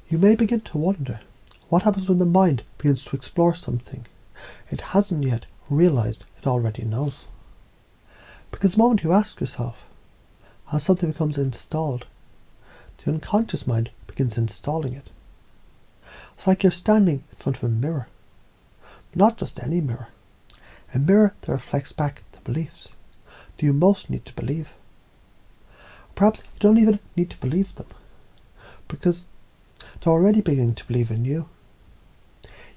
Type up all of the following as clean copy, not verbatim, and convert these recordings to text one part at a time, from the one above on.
You may begin to wonder what happens when the mind begins to explore something it hasn't yet realised it already knows. Because the moment you ask yourself how something becomes installed, the unconscious mind begins installing it. It's like you're standing in front of a mirror. Not just any mirror. A mirror that reflects back the beliefs that you most need to believe. Perhaps you don't even need to believe them, because they're already beginning to believe in you.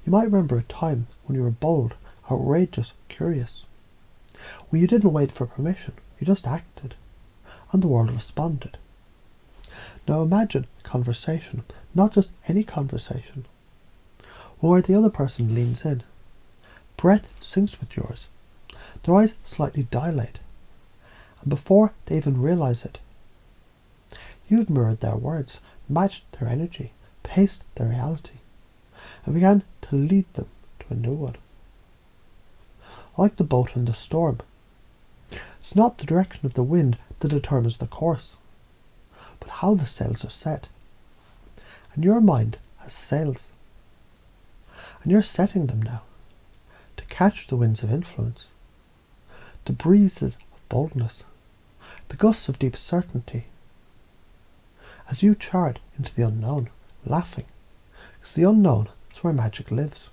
You might remember a time when you were bold, outrageous, curious. When you didn't wait for permission, you just acted, and the world responded. Now imagine a conversation, not just any conversation, where the other person leans in. Breath syncs with yours. Their eyes slightly dilate, and before they even realise it, you've mirrored their words, matched their energy, paced their reality, and began to lead them to a new one. Like the boat in the storm, it's not the direction of the wind that determines the course, but how the sails are set. And your mind has sails, and you're setting them now to catch the winds of influence, the breezes of boldness, the gusts of deep certainty, as you chart into the unknown, laughing, because the unknown is where magic lives.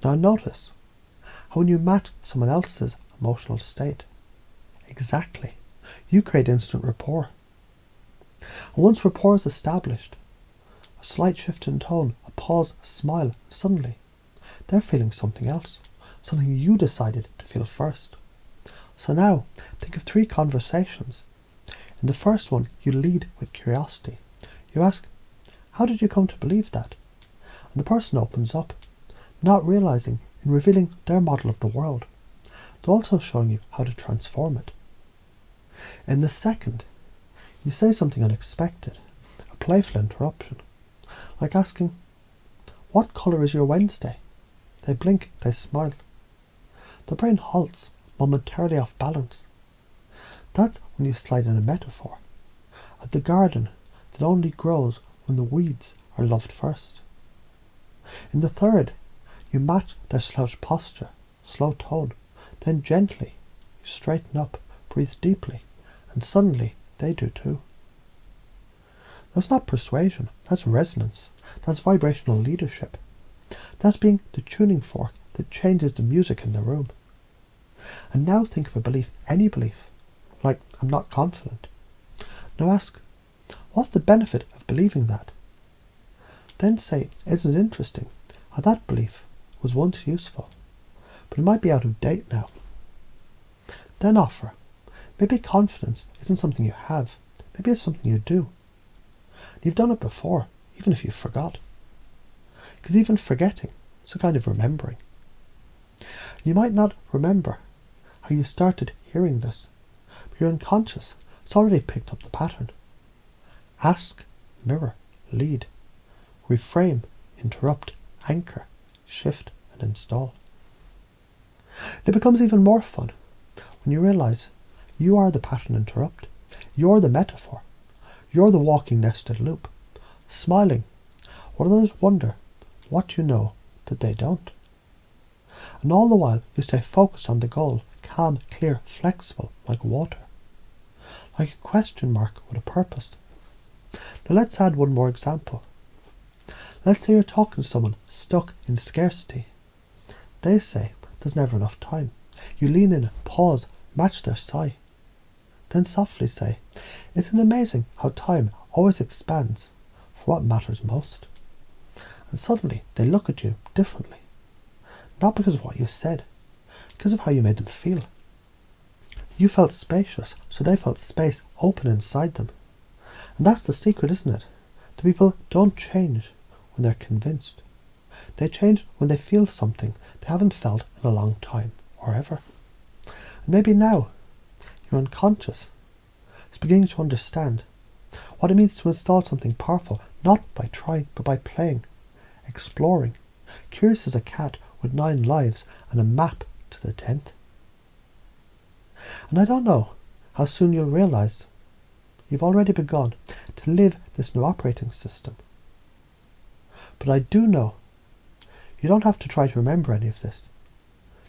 Now notice how when you match someone else's emotional state, exactly, you create instant rapport. And once rapport is established, a slight shift in tone, a pause, a smile, suddenly they're feeling something else, something you decided to feel first. So now, think of 3 conversations. In the first one, you lead with curiosity. You ask, how did you come to believe that? And the person opens up, not realising in revealing their model of the world, but also showing you how to transform it. In the second, you say something unexpected, a playful interruption, like asking, what colour is your Wednesday? They blink, they smile. The brain halts, momentarily off balance. That's when you slide in a metaphor of the garden that only grows when the weeds are loved first. In the third, you match their slouched posture, slow tone, then gently you straighten up, breathe deeply, and suddenly they do too. That's not persuasion, that's resonance, that's vibrational leadership. That's being the tuning fork that changes the music in the room. And now think of a belief, any belief, like I'm not confident. Now ask, what's the benefit of believing that? Then say, isn't it interesting how that belief was once useful, but it might be out of date now. Then offer, maybe confidence isn't something you have, maybe it's something you do. You've done it before, even if you forgot. Because even forgetting is a kind of remembering. You might not remember how you started hearing this, but your unconscious has already picked up the pattern. Ask, mirror, lead, reframe, interrupt, anchor, shift and install. It becomes even more fun when you realise you are the pattern interrupt, you're the metaphor, you're the walking nested loop, smiling while others wonder what you know that they don't. And all the while you stay focused on the goal, calm, clear, flexible, like water, like a question mark with a purpose. Now let's add one more example. Let's say you're talking to someone stuck in scarcity. They say there's never enough time. You lean in, pause, match their sigh. Then softly say, isn't it amazing how time always expands for what matters most? And suddenly they look at you differently. Not because of what you said, because of how you made them feel. You felt spacious, so they felt space open inside them. And that's the secret, isn't it? The people don't change when they're convinced. They change when they feel something they haven't felt in a long time, or ever. And maybe now, your unconscious is beginning to understand what it means to install something powerful, not by trying, but by playing, exploring, curious as a cat with 9 lives and a map to the 10th. And I don't know how soon you'll realise you've already begun to live this new operating system. But I do know you don't have to try to remember any of this,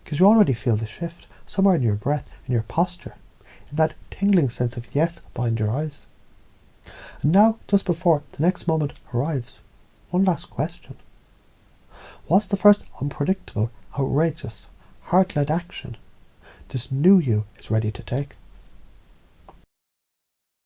because you already feel the shift somewhere in your breath, in your posture, in that tingling sense of yes behind your eyes. And now, just before the next moment arrives, one last question. What's the first unpredictable, outrageous, heart-led action this new you is ready to take?